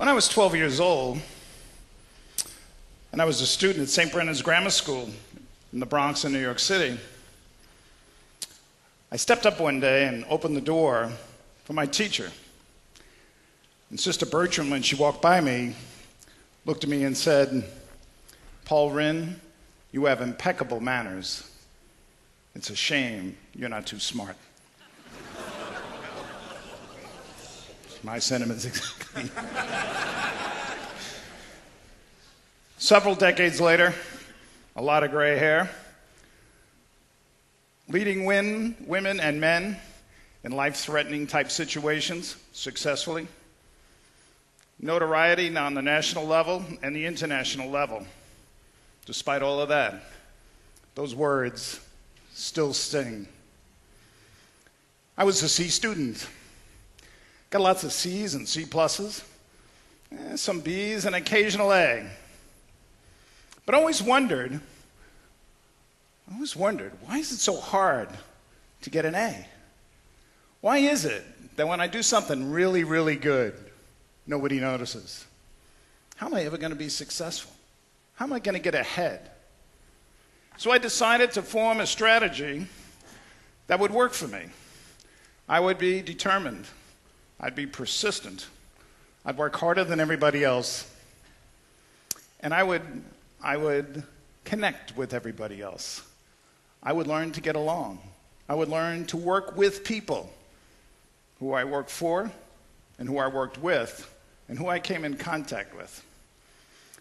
When I was 12 years old, and I was a student at St. Brendan's Grammar School in the Bronx in New York City, I stepped up one day and opened the door for my teacher. And Sister Bertram, when she walked by me, looked at me and said, "Paul Rinn, you have impeccable manners. It's a shame you're not too smart." My sentiments exactly. Several decades later, a lot of gray hair, leading women and men in life-threatening type situations successfully, notoriety on the national level and the international level. Despite all of that, those words still sting. I was a C student. Got lots of C's and C pluses, some B's and occasional A. But I always wondered, why is it so hard to get an A? Why is it that when I do something really, really good, nobody notices? How am I ever going to be successful? How am I going to get ahead? So I decided to form a strategy that would work for me. I would be determined. I'd be persistent. I'd work harder than everybody else. And I would connect with everybody else. I would learn to get along. I would learn to work with people who I worked for and who I worked with and who I came in contact with.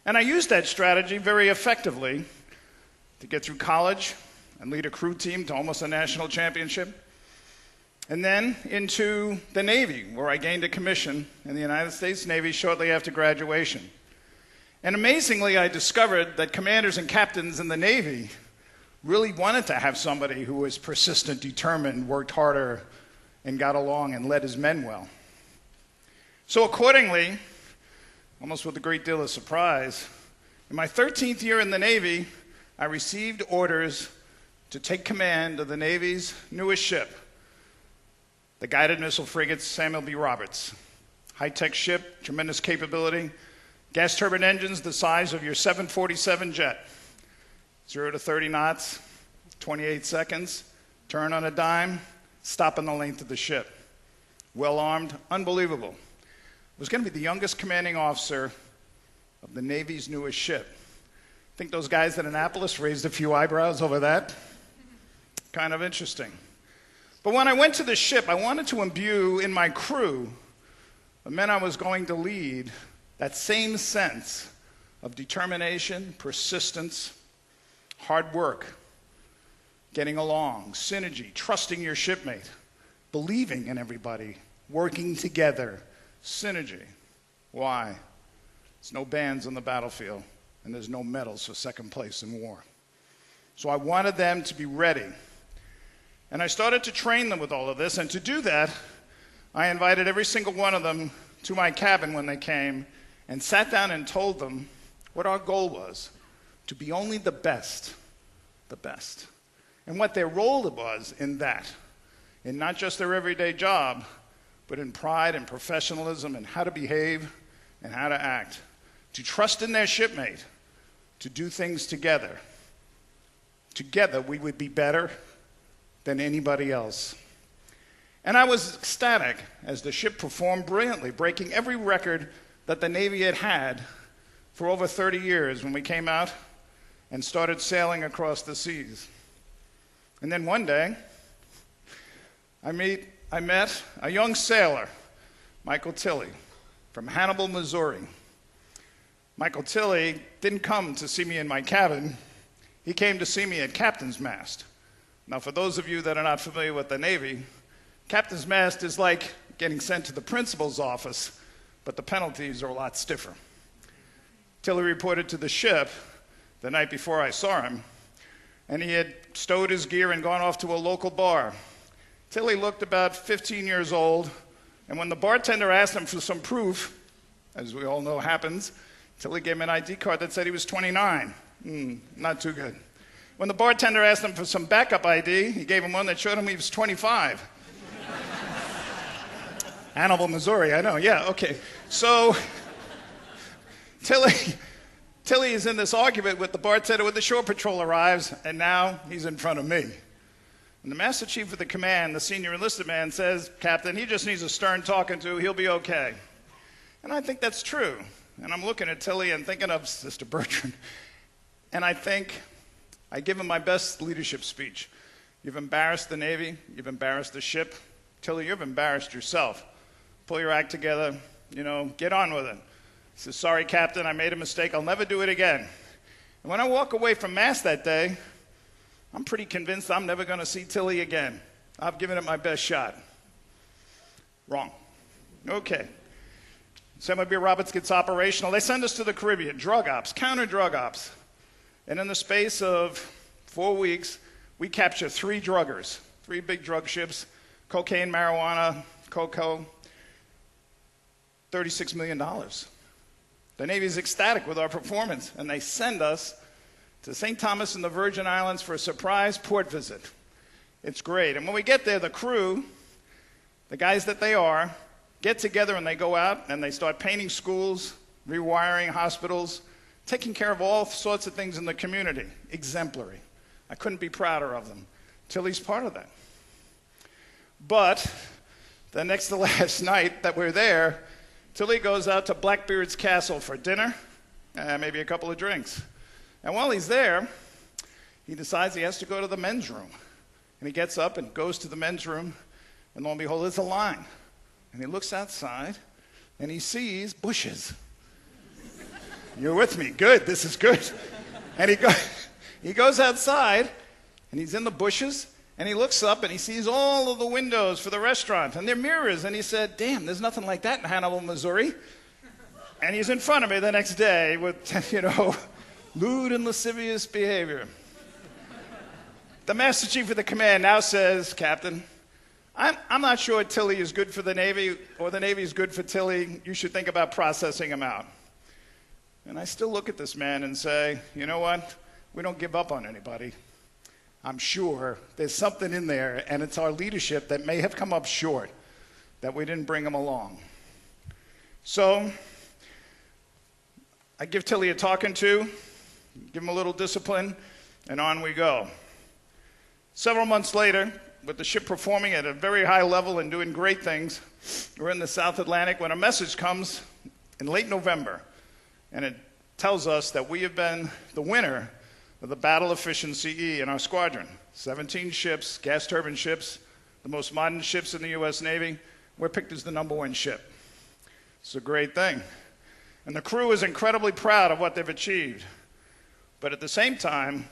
And I used that strategy very effectively to get through college and lead a crew team to almost a national championship. And then into the Navy, where I gained a commission in the United States Navy shortly after graduation. And amazingly, I discovered that commanders and captains in the Navy really wanted to have somebody who was persistent, determined, worked harder, and got along and led his men well. So accordingly, almost with a great deal of surprise, in my 13th year in the Navy, I received orders to take command of the Navy's newest ship, the guided missile frigate Samuel B. Roberts. High-tech ship, tremendous capability, gas turbine engines the size of your 747 jet. 0 to 30 knots, 28 seconds, turn on a dime, stop in the length of the ship. Well-armed, unbelievable. I was going to be the youngest commanding officer of the Navy's newest ship. I think those guys at Annapolis raised a few eyebrows over that. Kind of interesting. But when I went to the ship, I wanted to imbue in my crew, the men I was going to lead, that same sense of determination, persistence, hard work, getting along, synergy, trusting your shipmate, believing in everybody, working together, synergy. Why? There's no bands on the battlefield, and there's no medals for second place in war. So I wanted them to be ready. And I started to train them with all of this, and to do that, I invited every single one of them to my cabin when they came and sat down and told them what our goal was, to be only the best, and what their role was in that, in not just their everyday job, but in pride and professionalism and how to behave and how to act, to trust in their shipmate, to do things together. Together we would be better than anybody else. And I was ecstatic as the ship performed brilliantly, breaking every record that the Navy had had for over 30 years when we came out and started sailing across the seas. And then one day, I met a young sailor, Michael Tilley, from Hannibal, Missouri. Michael Tilley didn't come to see me in my cabin. He came to see me at Captain's Mast. Now, for those of you that are not familiar with the Navy, Captain's Mast is like getting sent to the principal's office, but the penalties are a lot stiffer. Tilley reported to the ship the night before I saw him, and he had stowed his gear and gone off to a local bar. Tilley looked about 15 years old, and when the bartender asked him for some proof, as we all know happens, Tilley gave him an ID card that said he was 29. Not too good. When the bartender asked him for some backup ID, he gave him one that showed him he was 25. Hannibal, Missouri, I know, yeah, okay. So Tilly is in this argument with the bartender when the shore patrol arrives, and now he's in front of me. And the Master Chief of the command, the senior enlisted man, says, "Captain, he just needs a stern talking to. He'll be okay." And I think that's true. And I'm looking at Tilly and thinking of Sister Bertrand. And I think I give him my best leadership speech. You've embarrassed the Navy. You've embarrassed the ship. Tilly, you've embarrassed yourself. Pull your act together. Get on with it. He says, "Sorry, Captain, I made a mistake. I'll never do it again." And when I walk away from Mass that day, I'm pretty convinced I'm never going to see Tilly again. I've given it my best shot. Wrong. Okay. Samuel B. Roberts gets operational. They send us to the Caribbean, drug ops, counter-drug ops. And in the space of 4 weeks, we capture 3 druggers, 3 big drug ships, cocaine, marijuana, cocoa, $36 million. The Navy is ecstatic with our performance, and they send us to St. Thomas and the Virgin Islands for a surprise port visit. It's great. And when we get there, the crew, the guys that they are, get together and they go out and they start painting schools, rewiring hospitals, taking care of all sorts of things in the community. Exemplary. I couldn't be prouder of them. Tilly's part of that. But the next to last night that we're there, Tilly goes out to Blackbeard's Castle for dinner and maybe a couple of drinks. And while he's there, he decides he has to go to the men's room. And he gets up and goes to the men's room, and lo and behold, there's a line. And he looks outside, and he sees bushes. You're with me. Good. This is good. And he goes outside, and he's in the bushes, and he looks up, and he sees all of the windows for the restaurant, and they're mirrors. And he said, "Damn, there's nothing like that in Hannibal, Missouri." And he's in front of me the next day with, lewd and lascivious behavior. The Master Chief of the command now says, "Captain, I'm not sure Tilly is good for the Navy or the Navy is good for Tilly. You should think about processing him out." And I still look at this man and say, you know what? We don't give up on anybody. I'm sure there's something in there, and it's our leadership that may have come up short, that we didn't bring him along. So I give Tilly a talking to, give him a little discipline, and on we go. Several months later, with the ship performing at a very high level and doing great things, we're in the South Atlantic when a message comes in late November, and it tells us that we have been the winner of the Battle of Efficiency E in our squadron. 17 ships, gas turbine ships, the most modern ships in the U.S. Navy. We're picked as the #1 ship. It's a great thing. And the crew is incredibly proud of what they've achieved. But at the same time,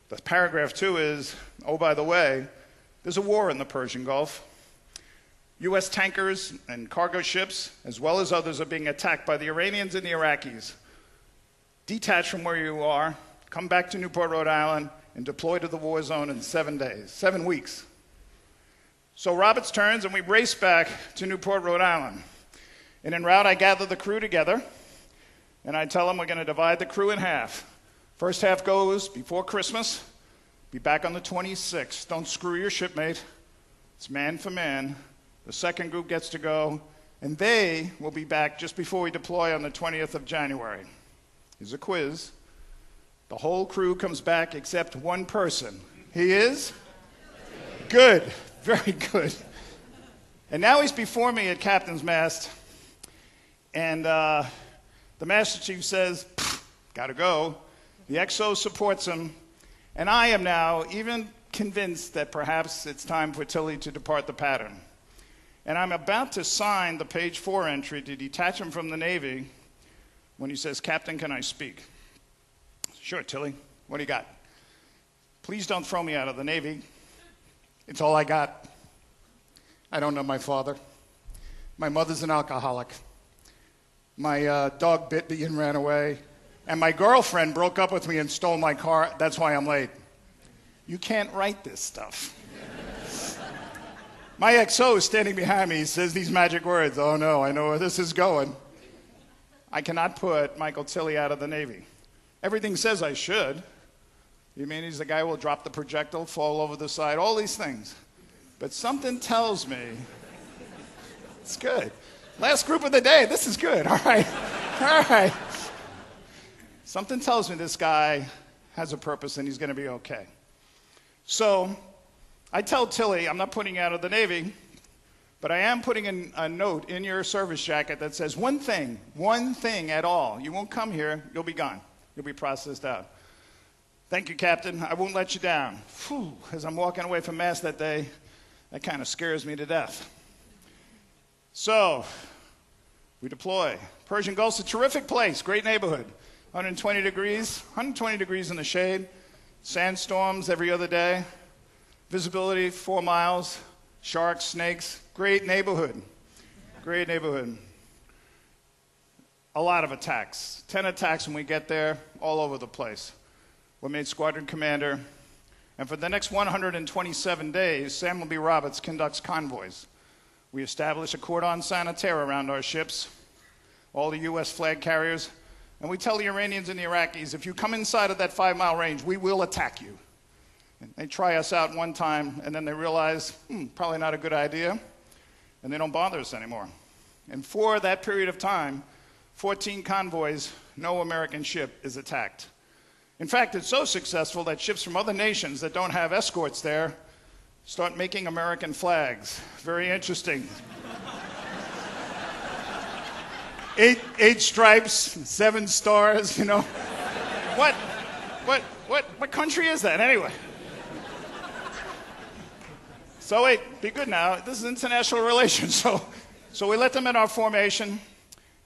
the paragraph 2 is, oh, by the way, there's a war in the Persian Gulf. U.S. tankers and cargo ships, as well as others, are being attacked by the Iranians and the Iraqis. Detach from where you are, come back to Newport, Rhode Island, and deploy to the war zone in 7 weeks. So Roberts turns, and we race back to Newport, Rhode Island. And en route, I gather the crew together, and I tell them we're going to divide the crew in half. First half goes before Christmas. Be back on the 26th. Don't screw your shipmate. It's man for man. The second group gets to go, and they will be back just before we deploy on the 20th of January. Here's a quiz. The whole crew comes back except one person. He is? Good. Very good. And now he's before me at captain's mast, and the Master Chief says, "Gotta go." The XO supports him, and I am now even convinced that perhaps it's time for Tilly to depart the pattern. And I'm about to sign the page 4 entry to detach him from the Navy when he says, "Captain, can I speak?" "Sure, Tilly. What do you got?" "Please don't throw me out of the Navy. It's all I got. I don't know my father. My mother's an alcoholic. My dog bit me and ran away. And my girlfriend broke up with me and stole my car. That's why I'm late." You can't write this stuff. My XO is standing behind me. He says these magic words. Oh no, I know where this is going. I cannot put Michael Tilly out of the Navy. Everything says I should. You mean he's the guy who will drop the projectile, fall over the side, all these things. But something tells me it's good. Last group of the day. This is good. All right. All right. Something tells me this guy has a purpose and he's going to be okay. So I tell Tilly, I'm not putting you out of the Navy, but I am putting a note in your service jacket that says one thing at all. You won't come here, you'll be gone. You'll be processed out. Thank you, Captain. I won't let you down. Whew, as I'm walking away from Mass that day, that kind of scares me to death. So we deploy. Persian Gulf's a terrific place, great neighborhood. 120 degrees in the shade, sandstorms every other day, visibility 4 miles, sharks, snakes, great neighborhood. Great neighborhood. A lot of attacks. 10 attacks when we get there, all over the place. We're made squadron commander, and for the next 127 days, Samuel B. Roberts conducts convoys. We establish a cordon sanitaire around our ships, all the U.S. flag carriers, and we tell the Iranians and the Iraqis, if you come inside of that 5-mile range, we will attack you. And they try us out one time, and then they realize, probably not a good idea, and they don't bother us anymore. And for that period of time, 14 convoys, no American ship is attacked. In fact, it's so successful that ships from other nations that don't have escorts there start making American flags. Very interesting. 8 stripes, 7 stars, you know. What country is that anyway? So wait, be good now. This is international relations. So we let them in our formation,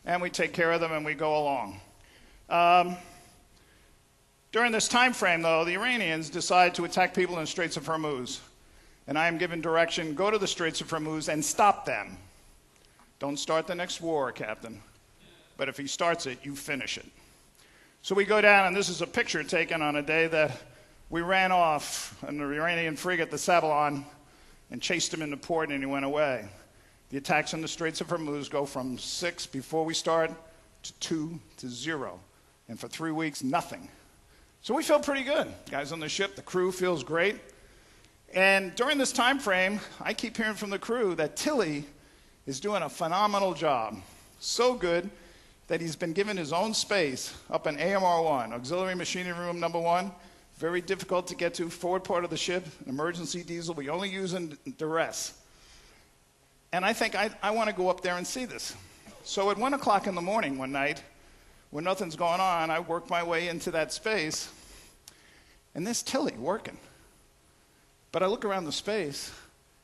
and we take care of them, and we go along. During this time frame, though, the Iranians decide to attack people in the Straits of Hormuz. And I am given direction, go to the Straits of Hormuz and stop them. Don't start the next war, Captain. But if he starts it, you finish it. So we go down, and this is a picture taken on a day that we ran off an Iranian frigate, the Sabalon, and chased him into port, and he went away. The attacks on the Straits of Hormuz go from 6 before we start to 2 to 0. And for 3 weeks, nothing. So we feel pretty good. Guys on the ship, the crew feels great. And during this time frame, I keep hearing from the crew that Tilly is doing a phenomenal job. So good that he's been given his own space up in AMR-1, Auxiliary Machinery Room number 1. Very difficult to get to, forward part of the ship, an emergency diesel. We only use in duress. And I think I want to go up there and see this. So at 1 o'clock in the morning one night, when nothing's going on, I work my way into that space, and there's Tilly working. But I look around the space,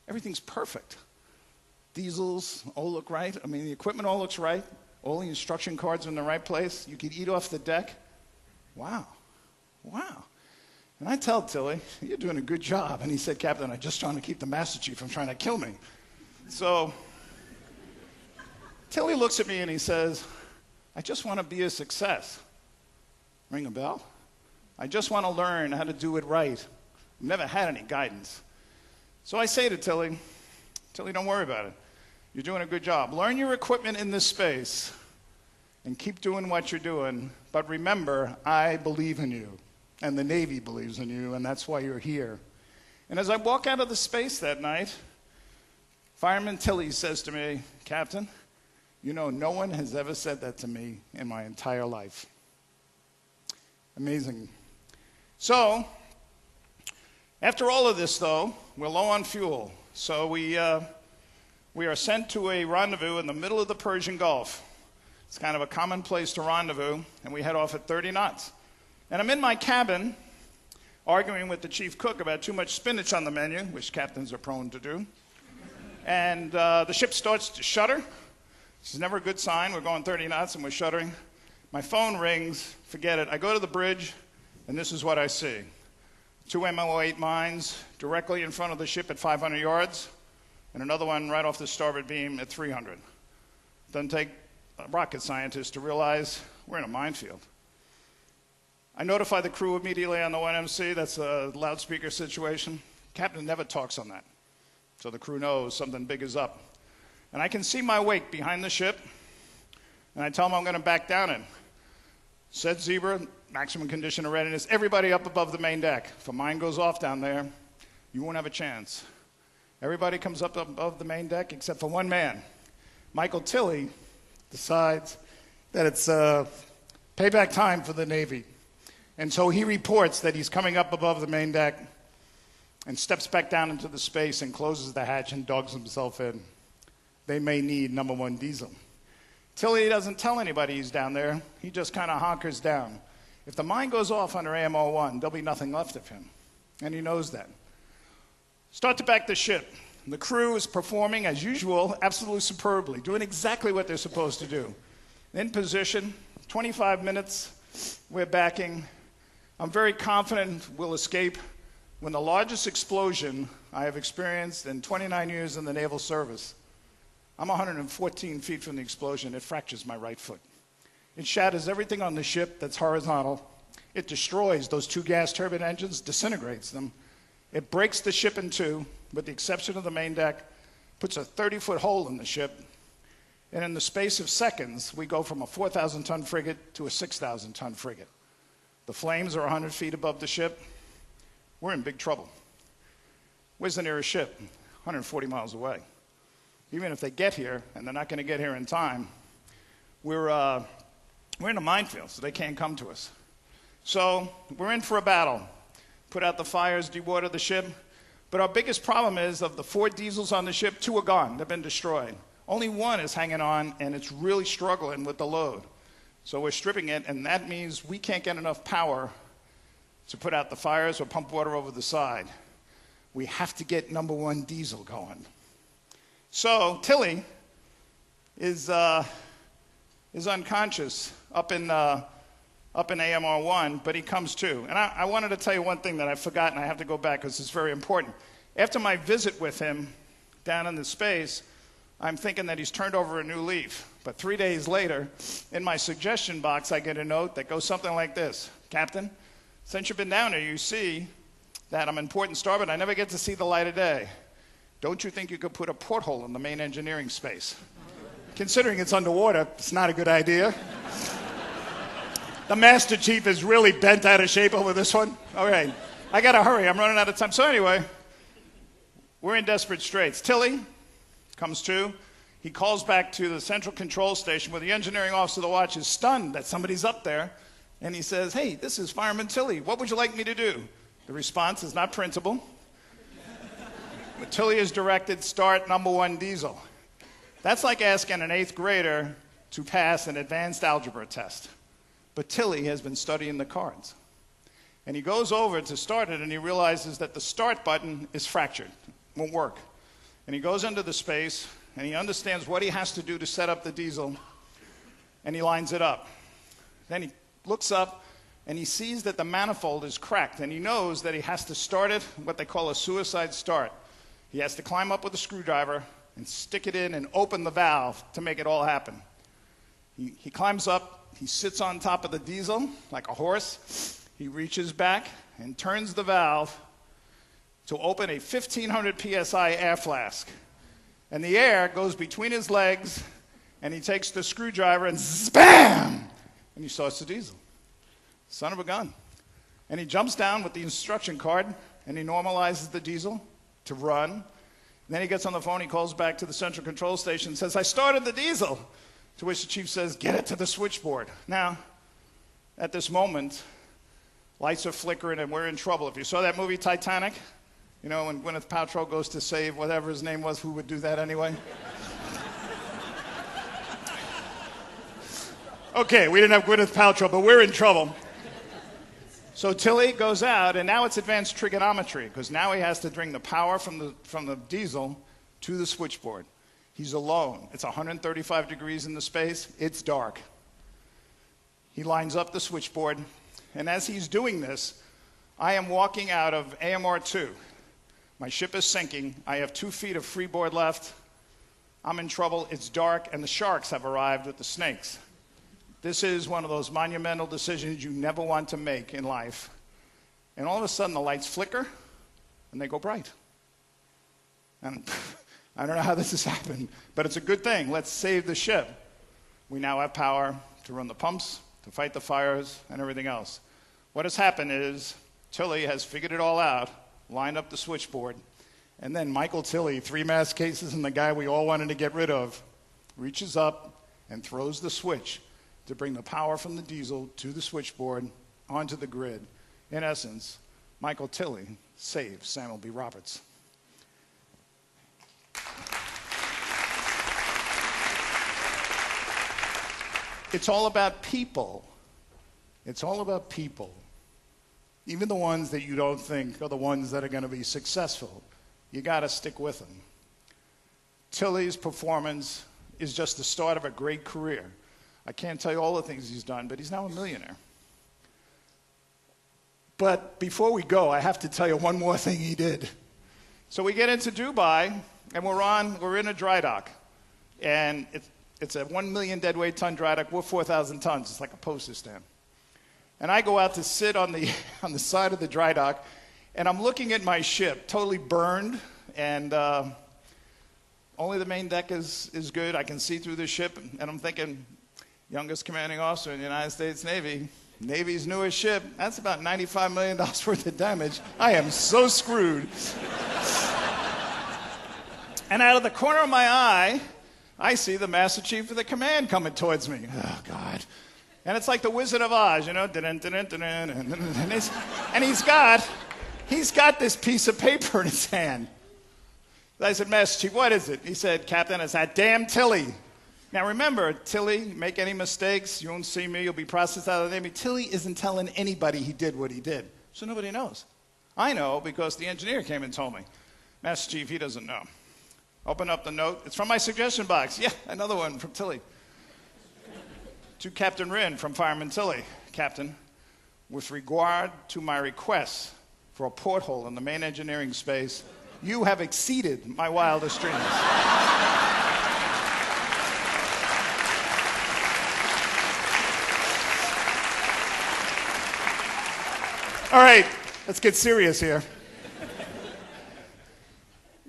everything's perfect. Diesels all look right. I mean, the equipment all looks right. All the instruction cards are in the right place. You could eat off the deck. Wow. And I tell Tilly, you're doing a good job. And he said, Captain, I'm just trying to keep the Master Chief from trying to kill me. So Tilly looks at me and he says, I just want to be a success. Ring a bell? I just want to learn how to do it right. I've never had any guidance. So I say to Tilly, don't worry about it. You're doing a good job. Learn your equipment in this space and keep doing what you're doing. But remember, I believe in you, and the Navy believes in you, and that's why you're here. And as I walk out of the space that night, Fireman Tilly says to me, Captain, you know, no one has ever said that to me in my entire life. Amazing. So, after all of this, though, we're low on fuel. So we are sent to a rendezvous in the middle of the Persian Gulf. It's kind of a common place to rendezvous, and we head off at 30 knots. And I'm in my cabin arguing with the chief cook about too much spinach on the menu, which captains are prone to do. And the ship starts to shudder. This is never a good sign. We're going 30 knots and we're shuddering. My phone rings. Forget it. I go to the bridge, and this is what I see. 2 MO8 mines directly in front of the ship at 500 yards, and another one right off the starboard beam at 300. Doesn't take a rocket scientist to realize we're in a minefield. I notify the crew immediately on the 1MC. That's a loudspeaker situation. Captain never talks on that, so the crew knows something big is up. And I can see my wake behind the ship, and I tell them I'm going to back down in. Set zebra, maximum condition of readiness, everybody up above the main deck. If a mine goes off down there, you won't have a chance. Everybody comes up above the main deck except for one man. Michael Tilly decides that it's payback time for the Navy. And so he reports that he's coming up above the main deck and steps back down into the space and closes the hatch and dogs himself in. They may need number one diesel. Tilly doesn't tell anybody he's down there. He just kind of honkers down. If the mine goes off under AMR-1, there'll be nothing left of him. And he knows that. Start to back the ship. The crew is performing, as usual, absolutely superbly, doing exactly what they're supposed to do. In position, 25 minutes, we're backing. I'm very confident we'll escape when the largest explosion I have experienced in 29 years in the Naval Service. I'm 114 feet from the explosion. It fractures my right foot. It shatters everything on the ship that's horizontal. It destroys those two gas turbine engines, disintegrates them. It breaks the ship in two, with the exception of the main deck, puts a 30-foot hole in the ship, and in the space of seconds, we go from a 4,000-ton frigate to a 6,000-ton frigate. The flames are 100 feet above the ship. We're in big trouble. Where's the nearest ship? 140 miles away. Even if they get here, and they're not going to get here in time, we're in a minefield, so they can't come to us. So we're in for a battle. Put out the fires, dewater the ship. But our biggest problem is, of the 4 diesels on the ship, 2 are gone. They've been destroyed. Only 1 is hanging on, and it's really struggling with the load. So we're stripping it, and that means we can't get enough power to put out the fires or pump water over the side. We have to get number one diesel going. So Tilly is unconscious up in AMR-1, but he comes to. And I wanted to tell you one thing that I've forgotten. I have to go back because it's very important. After my visit with him down in the space, I'm thinking that he's turned over a new leaf. But 3 days later, in my suggestion box, I get a note that goes something like this. Captain, since you've been down here, you see that I'm in port and starboard. I never get to see the light of day. Don't you think you could put a porthole in the main engineering space? Considering it's underwater, it's not a good idea. The Master Chief is really bent out of shape over this one. All right, I got to hurry. I'm running out of time. So anyway, we're in desperate straits. Tilly comes to. He calls back to the central control station where the engineering officer of the watch is stunned that somebody's up there. And he says, hey, this is Fireman Tilly. What would you like me to do? The response is not printable. But Tilly is directed, start number one diesel. That's like asking an 8th grader to pass an advanced algebra test. But Tilly has been studying the cards. And he goes over to start it, and he realizes that the start button is fractured. Won't work. And he goes into the space, and he understands what he has to do to set up the diesel, and he lines it up. Then he looks up, and he sees that the manifold is cracked, and he knows that he has to start it, what they call a suicide start. He has to climb up with a screwdriver and stick it in and open the valve to make it all happen. He climbs up, he sits on top of the diesel like a horse. He reaches back and turns the valve to open a 1,500 PSI air flask. And the air goes between his legs, and he takes the screwdriver and bam! And he starts the diesel. Son of a gun. And he jumps down with the instruction card, and he normalizes the diesel to run. And then he gets on the phone, he calls back to the central control station and says, I started the diesel. To which the chief says, get it to the switchboard. Now, at this moment, lights are flickering and we're in trouble. If you saw that movie Titanic, you know, when Gwyneth Paltrow goes to save whatever his name was, who would do that anyway? Okay, we didn't have Gwyneth Paltrow, but we're in trouble. So Tilly goes out, and now it's advanced trigonometry, because now he has to bring the power from the diesel to the switchboard. He's alone. It's 135 degrees in the space. It's dark. He lines up the switchboard, and as he's doing this, I am walking out of AMR-2. My ship is sinking. I have 2 feet of freeboard left. I'm in trouble. It's dark, and the sharks have arrived with the snakes. This is one of those monumental decisions you never want to make in life. And all of a sudden, the lights flicker, and they go bright. And I don't know how this has happened, but it's a good thing. Let's save the ship. We now have power to run the pumps, to fight the fires, and everything else. What has happened is Tilly has figured it all out, lined up the switchboard, and then Michael Tilly, 3 mass cases and the guy we all wanted to get rid of, reaches up and throws the switch to bring the power from the diesel to the switchboard onto the grid. In essence, Michael Tilley saved Samuel B. Roberts. It's all about people. It's all about people. Even the ones that you don't think are the ones that are going to be successful. You got to stick with them. Tilley's performance is just the start of a great career. I can't tell you all the things he's done, but he's now a millionaire. But before we go, I have to tell you one more thing he did. So we get into Dubai, and we're in a dry dock. And it's a 1 million deadweight ton dry dock. We're 4,000 tons. It's like a postage stamp. And I go out to sit on the side of the dry dock, and I'm looking at my ship, totally burned, and only the main deck is good. I can see through the ship, and I'm thinking, youngest commanding officer in the United States Navy, Navy's newest ship, that's about $95 million worth of damage. I am so screwed. And out of the corner of my eye, I see the Master Chief of the Command coming towards me. Oh, God. And it's like the Wizard of Oz, you know, and he's got this piece of paper in his hand. I said, Master Chief, what is it? He said, Captain, it's that damn Tilley. Now remember, Tilley, make any mistakes, you won't see me, you'll be processed out of the Navy. Tilley isn't telling anybody he did what he did, so nobody knows. I know because the engineer came and told me. Master Chief, he doesn't know. Open up the note. It's from my suggestion box. Yeah, another one from Tilley. To Captain Wren from Fireman Tilley. Captain, with regard to my request for a porthole in the main engineering space, you have exceeded my wildest dreams. All right, let's get serious here.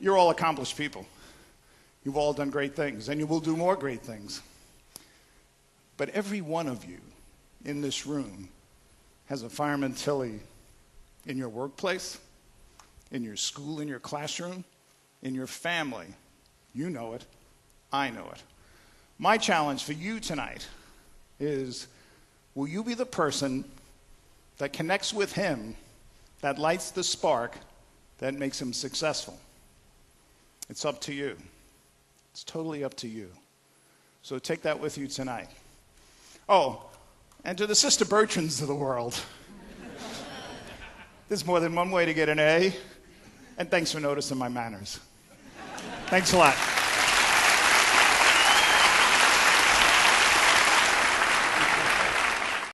You're all accomplished people. You've all done great things, and you will do more great things. But every one of you in this room has a Fireman Tilley in your workplace, in your school, in your classroom, in your family. You know it. I know it. My challenge for you tonight is, will you be the person that connects with him, that lights the spark, that makes him successful? It's up to you. It's totally up to you. So take that with you tonight. Oh, and to the Sister Bertrands of the world, there's more than one way to get an A, and thanks for noticing my manners. Thanks a lot.